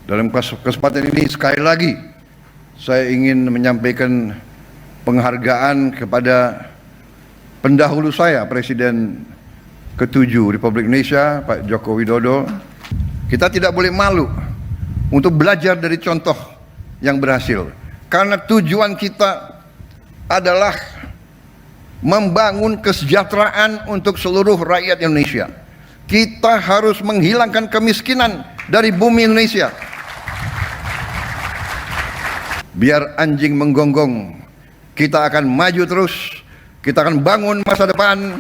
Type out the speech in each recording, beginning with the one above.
Dalam kesempatan ini sekali lagi saya ingin menyampaikan penghargaan kepada pendahulu saya, Presiden ke-7 Republik Indonesia, Pak Joko Widodo. Kita tidak boleh malu untuk belajar dari contoh yang berhasil, karena tujuan kita adalah membangun kesejahteraan untuk seluruh rakyat Indonesia. Kita harus menghilangkan kemiskinan dari bumi Indonesia. Biar anjing menggonggong, kita akan maju terus. Kita akan bangun masa depan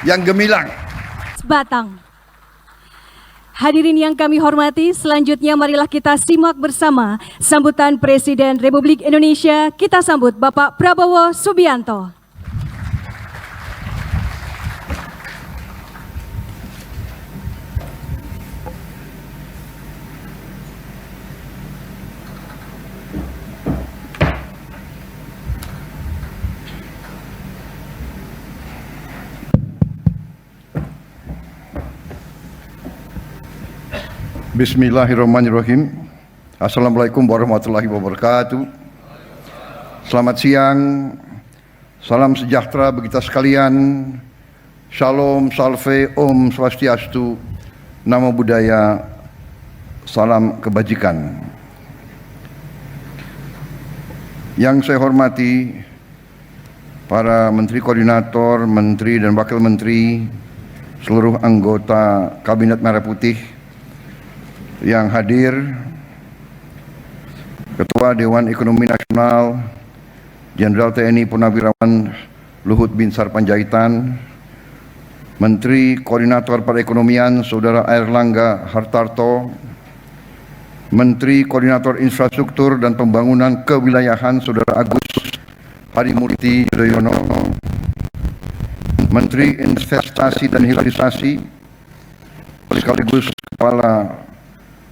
yang gemilang. Batang. Hadirin yang kami hormati, selanjutnya marilah kita simak bersama sambutan Presiden Republik Indonesia. Kita sambut Bapak Prabowo Subianto. Bismillahirrahmanirrahim. Assalamualaikum warahmatullahi wabarakatuh. Selamat siang. Salam sejahtera bagi kita sekalian. Shalom, salve, om swastiastu, namo buddhaya, salam kebajikan. Yang saya hormati para menteri koordinator, menteri dan wakil menteri, seluruh anggota Kabinet Merah Putih yang hadir, Ketua Dewan Ekonomi Nasional Jenderal TNI Purnawirawan Luhut Binsar Panjaitan, Menteri Koordinator Perekonomian Saudara Airlangga Hartarto, Menteri Koordinator Infrastruktur dan Pembangunan Kewilayahan Saudara Agus Harimurti Yudhoyono, Menteri Investasi dan Hilirisasi sekaligus Kepala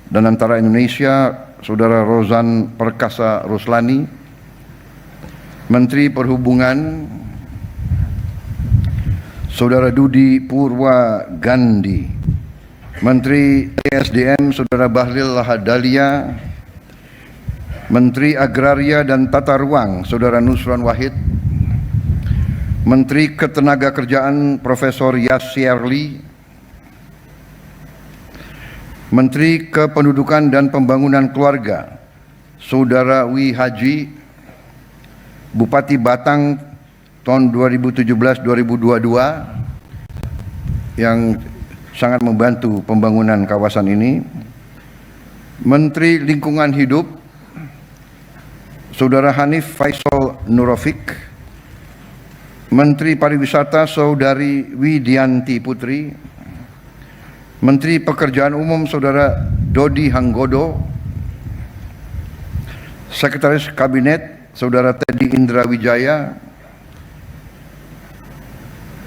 dan Antara Indonesia Saudara Rozan Perkasa Roslani, Menteri Perhubungan Saudara Dudi Purwa Gandhi, Menteri ESDM Saudara Bahlil Lahadalia, Menteri Agraria dan Tata Ruang Saudara Nusron Wahid, Menteri Ketenagakerjaan Profesor Yasirli, Menteri Kependudukan dan Pembangunan Keluarga Saudara Wi Haji, Bupati Batang tahun 2017-2022 yang sangat membantu pembangunan kawasan ini, Menteri Lingkungan Hidup Saudara Hanif Faisal Nurofik, Menteri Pariwisata Saudari Widianti Putri, Menteri Pekerjaan Umum Saudara Dodi Hanggodo, Sekretaris Kabinet Saudara Teddy Indra Wijaya,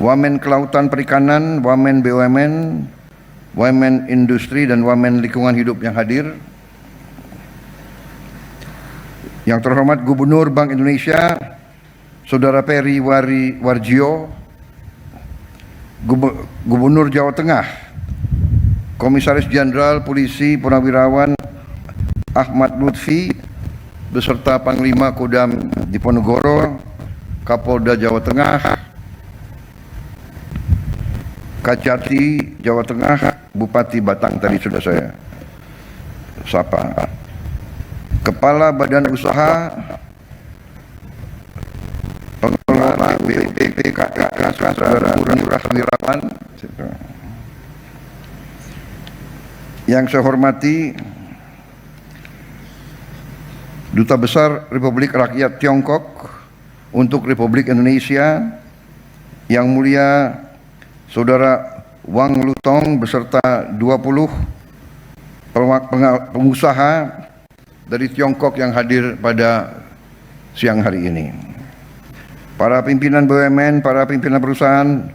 Wamen Kelautan Perikanan, Wamen BUMN, Wamen Industri dan Wamen Lingkungan Hidup yang hadir, yang terhormat Gubernur Bank Indonesia Saudara Peri Warjio, Gubernur Jawa Tengah Komisaris Jenderal Polisi Purnawirawan Ahmad Lutfi beserta Panglima Kodam Diponegoro, Kapolda Jawa Tengah, Kajati Jawa Tengah, Bupati Batang tadi sudah saya sapa, Kepala Badan Usaha Pengelola BPKK Saudara Murah Wirawan. Yang saya hormati Duta Besar Republik Rakyat Tiongkok untuk Republik Indonesia, Yang Mulia Saudara Wang Lutong beserta 20 pengusaha dari Tiongkok yang hadir pada siang hari ini, para pimpinan BUMN, para pimpinan perusahaan,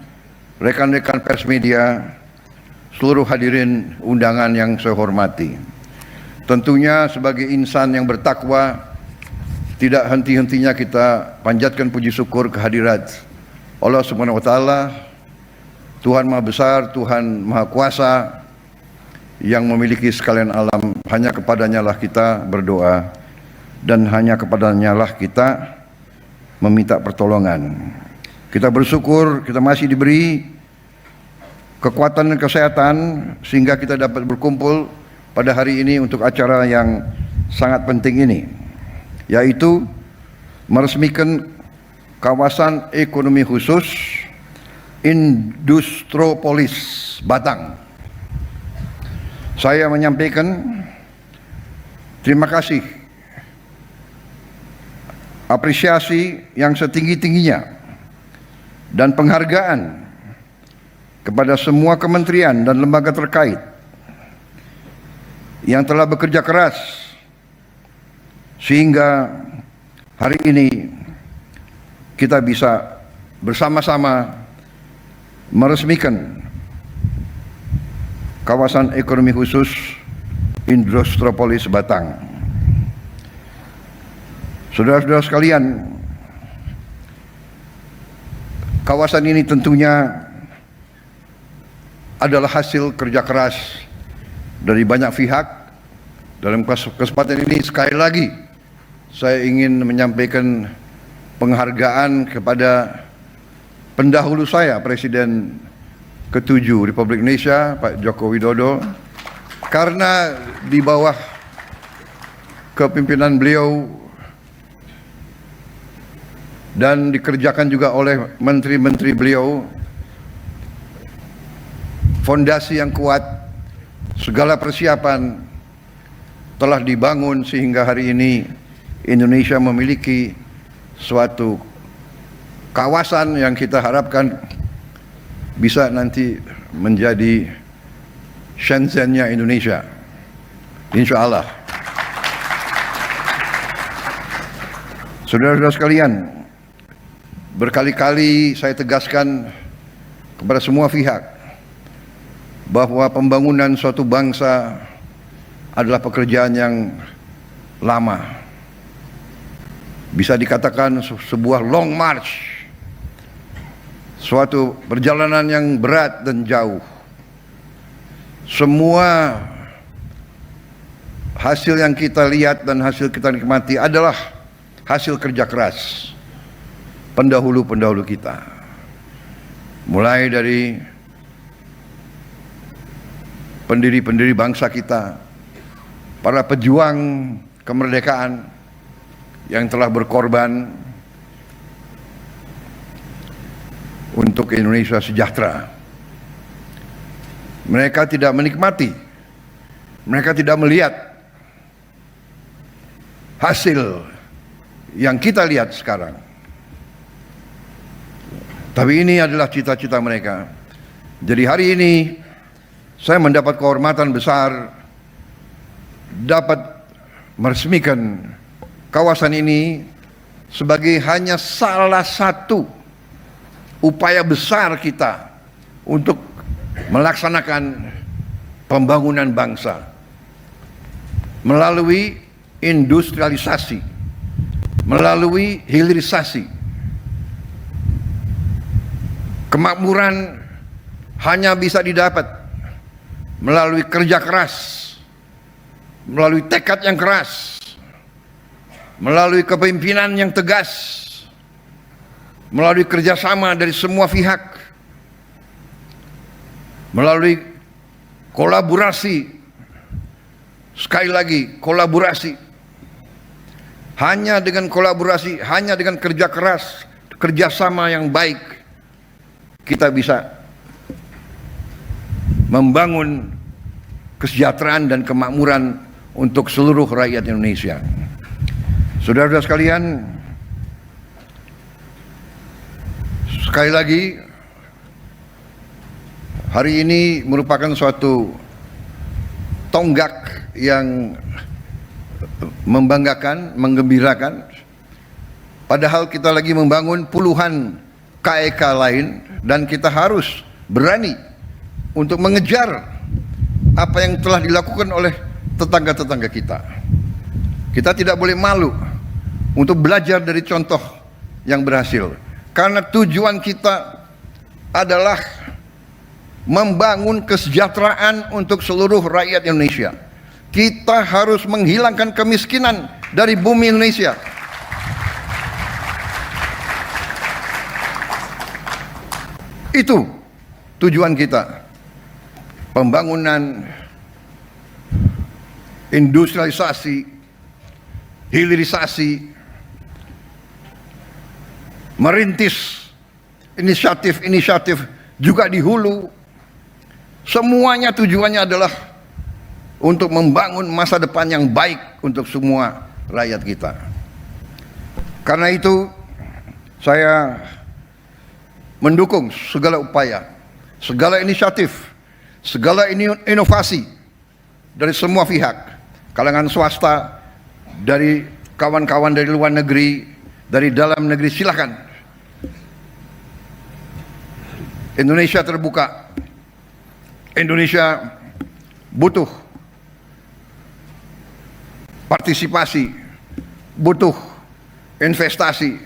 rekan-rekan pers media, seluruh hadirin undangan yang saya hormati. Tentunya sebagai insan yang bertakwa, tidak henti-hentinya kita panjatkan puji syukur kehadirat Allah Subhanahu wa taala, Tuhan Maha Besar, Tuhan Maha Kuasa yang memiliki sekalian alam, hanya kepadanya lah kita berdoa dan hanya kepadanya lah kita meminta pertolongan. Kita bersyukur kita masih diberi kekuatan dan kesehatan sehingga kita dapat berkumpul pada hari ini untuk acara yang sangat penting ini, yaitu meresmikan kawasan ekonomi khusus Industropolis Batang. Saya menyampaikan terima kasih, apresiasi yang setinggi-tingginya dan penghargaan kepada semua kementerian dan lembaga terkait yang telah bekerja keras sehingga hari ini kita bisa bersama-sama meresmikan kawasan ekonomi khusus Industropolis Batang. Saudara-saudara sekalian, kawasan ini tentunya adalah hasil kerja keras dari banyak pihak. Dalam kesempatan ini sekali lagi saya ingin menyampaikan penghargaan kepada pendahulu saya, Presiden ke-7 Republik Indonesia, Pak Joko Widodo, karena di bawah kepimpinan beliau dan dikerjakan juga oleh menteri-menteri beliau, fondasi yang kuat, segala persiapan telah dibangun sehingga hari ini Indonesia memiliki suatu kawasan yang kita harapkan bisa nanti menjadi Shenzhen-nya Indonesia, insya Allah. Saudara-saudara sekalian, berkali-kali saya tegaskan kepada semua pihak bahwa pembangunan suatu bangsa adalah pekerjaan yang lama, bisa dikatakan sebuah long march, suatu perjalanan yang berat dan jauh. Semua hasil yang kita lihat dan hasil kita nikmati adalah hasil kerja keras pendahulu-pendahulu kita, mulai dari pendiri-pendiri bangsa kita, para pejuang kemerdekaan yang telah berkorban untuk Indonesia sejahtera. Mereka tidak menikmati, mereka tidak melihat hasil yang kita lihat sekarang. Tapi ini adalah cita-cita mereka. Jadi hari ini saya mendapat kehormatan besar dapat meresmikan kawasan ini sebagai hanya salah satu upaya besar kita untuk melaksanakan pembangunan bangsa melalui industrialisasi, melalui hilirisasi. Kemakmuran hanya bisa didapat melalui kerja keras, melalui tekad yang keras, melalui kepemimpinan yang tegas, melalui kerjasama dari semua pihak, melalui kolaborasi. Sekali lagi, kolaborasi. Hanya dengan kolaborasi, hanya dengan kerja keras, kerjasama yang baik, kita bisa membangun kesejahteraan dan kemakmuran untuk seluruh rakyat Indonesia. Saudara-saudara sekalian, sekali lagi, hari ini merupakan suatu tonggak yang membanggakan, menggembirakan. Padahal kita lagi membangun puluhan KEK lain dan kita harus berani untuk mengejar apa yang telah dilakukan oleh tetangga-tetangga kita. Kita tidak boleh malu untuk belajar dari contoh yang berhasil. Karena tujuan kita adalah membangun kesejahteraan untuk seluruh rakyat Indonesia. Kita harus menghilangkan kemiskinan dari bumi Indonesia. Itu tujuan kita. Pembangunan, industrialisasi, hilirisasi, merintis inisiatif-inisiatif juga di hulu. Semuanya tujuannya adalah untuk membangun masa depan yang baik untuk semua rakyat kita. Karena itu saya mendukung segala upaya, segala inisiatif, segala inovasi dari semua pihak, kalangan swasta, dari kawan-kawan dari luar negeri, dari dalam negeri, silakan. Indonesia terbuka. Indonesia butuh partisipasi, butuh investasi,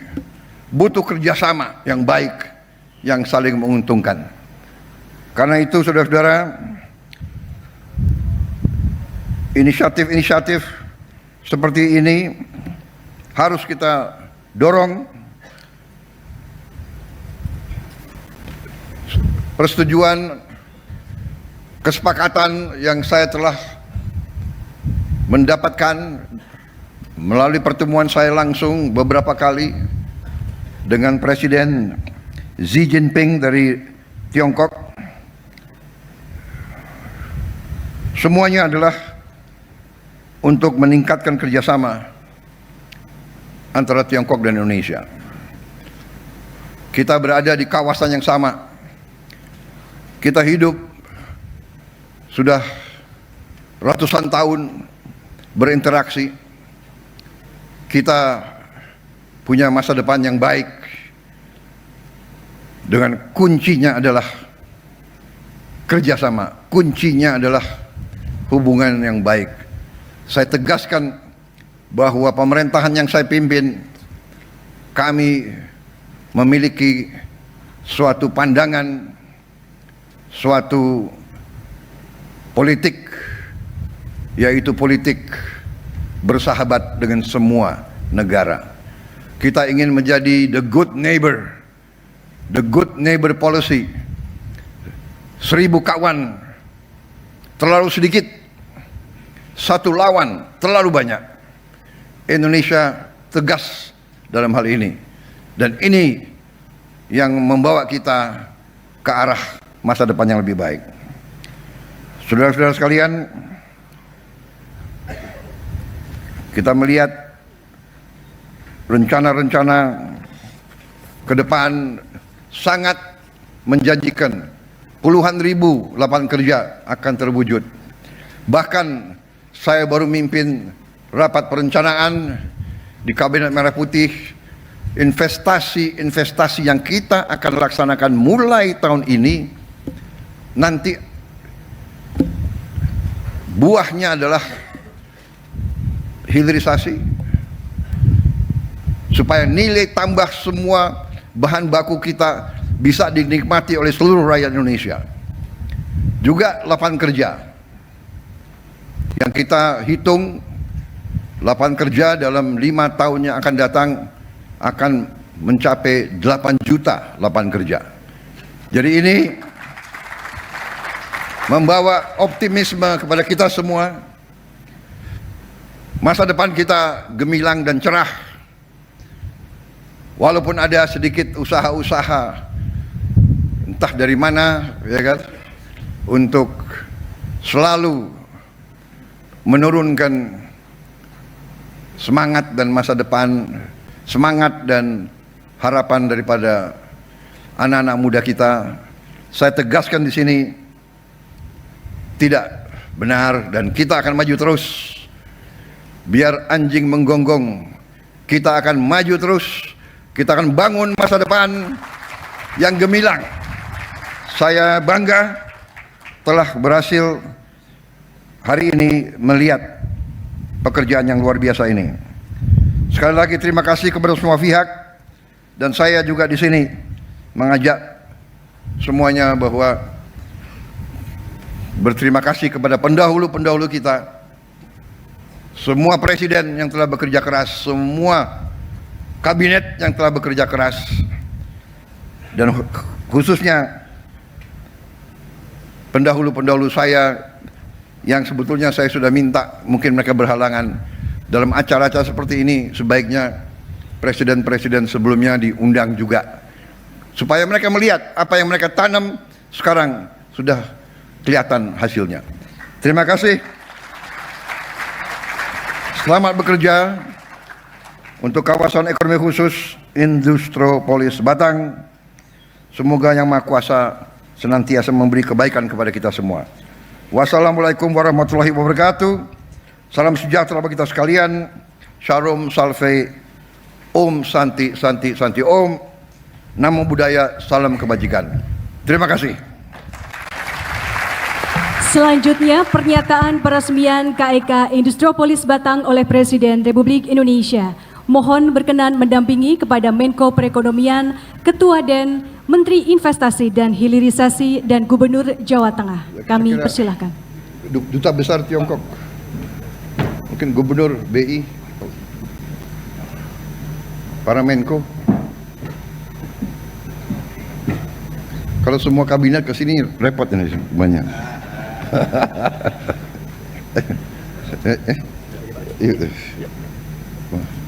butuh kerjasama yang baik, yang saling menguntungkan. Karena itu saudara-saudara, inisiatif-inisiatif seperti ini harus kita dorong. Persetujuan, kesepakatan yang saya telah mendapatkan melalui pertemuan saya langsung beberapa kali dengan Presiden Xi Jinping dari Tiongkok, semuanya adalah untuk meningkatkan kerjasama antara Tiongkok dan Indonesia. Kita berada di kawasan yang sama. Kita hidup sudah ratusan tahun berinteraksi. Kita punya masa depan yang baik. Dengan kuncinya adalah kerjasama. Kuncinya adalah hubungan yang baik. Saya tegaskan bahwa pemerintahan yang saya pimpin, kami memiliki suatu pandangan, suatu politik, yaitu politik bersahabat dengan semua negara. Kita ingin menjadi the good neighbor policy. 1000 kawan terlalu sedikit, 1 lawan terlalu banyak. Indonesia tegas dalam hal ini, dan ini yang membawa kita ke arah masa depan yang lebih baik. Saudara-saudara sekalian, kita melihat rencana-rencana ke depan sangat menjanjikan. Puluhan ribu lapangan kerja akan terwujud. Bahkan saya baru mimpin rapat perencanaan di Kabinet Merah Putih. Investasi yang kita akan laksanakan mulai tahun ini, nanti buahnya adalah hilirisasi, supaya nilai tambah semua bahan baku kita bisa dinikmati oleh seluruh rakyat Indonesia. Juga lapangan kerja yang kita hitung, lapangan kerja dalam 5 tahun yang akan datang akan mencapai 8 juta lapangan kerja. Jadi ini membawa optimisme kepada kita semua. Masa depan kita gemilang dan cerah. Walaupun ada sedikit usaha-usaha entah dari mana, ya kan, untuk selalu menurunkan semangat dan masa depan, semangat dan harapan daripada anak-anak muda kita. Saya tegaskan di sini, tidak benar, dan kita akan maju terus. Biar anjing menggonggong, kita akan maju terus. Kita akan bangun masa depan yang gemilang. Saya bangga telah berhasil hari ini melihat pekerjaan yang luar biasa ini. Sekali lagi terima kasih kepada semua pihak, dan saya juga di sini mengajak semuanya bahwa berterima kasih kepada pendahulu-pendahulu kita, semua presiden yang telah bekerja keras, semua kabinet yang telah bekerja keras, dan khususnya pendahulu-pendahulu saya yang sebetulnya saya sudah minta, mungkin mereka berhalangan. Dalam acara-acara seperti ini sebaiknya presiden-presiden sebelumnya diundang juga, supaya mereka melihat apa yang mereka tanam sekarang sudah kelihatan hasilnya. Terima kasih. Selamat bekerja untuk kawasan ekonomi khusus Industropolis Batang. Semoga Yang Maha Kuasa senantiasa memberi kebaikan kepada kita semua. Wassalamualaikum warahmatullahi wabarakatuh. Salam sejahtera bagi kita sekalian. Shalom Salve, Om Santi Santi Santi Om. Namo Buddhaya, salam kebajikan. Terima kasih. Selanjutnya pernyataan peresmian KEK Industropolis Batang oleh Presiden Republik Indonesia. Mohon berkenan mendampingi kepada Menko Perekonomian, Ketua DEN, Menteri Investasi dan Hilirisasi dan Gubernur Jawa Tengah. Kami persilahkan. Duta Besar Tiongkok, mungkin Gubernur BI, para Menko. Kalau semua kabinet ke sini repot ini semuanya.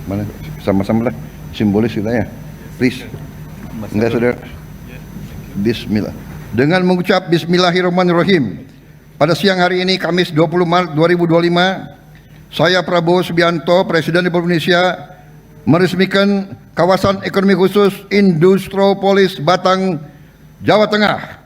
Mana sama-sama lah, simbolis kita ya, please. Enggak, saudara. Bismillah. Dengan mengucap Bismillahirrahmanirrahim, pada siang hari ini Kamis 20 Maret 2025, saya Prabowo Subianto, Presiden Republik Indonesia, meresmikan kawasan ekonomi khusus Industropolis Batang, Jawa Tengah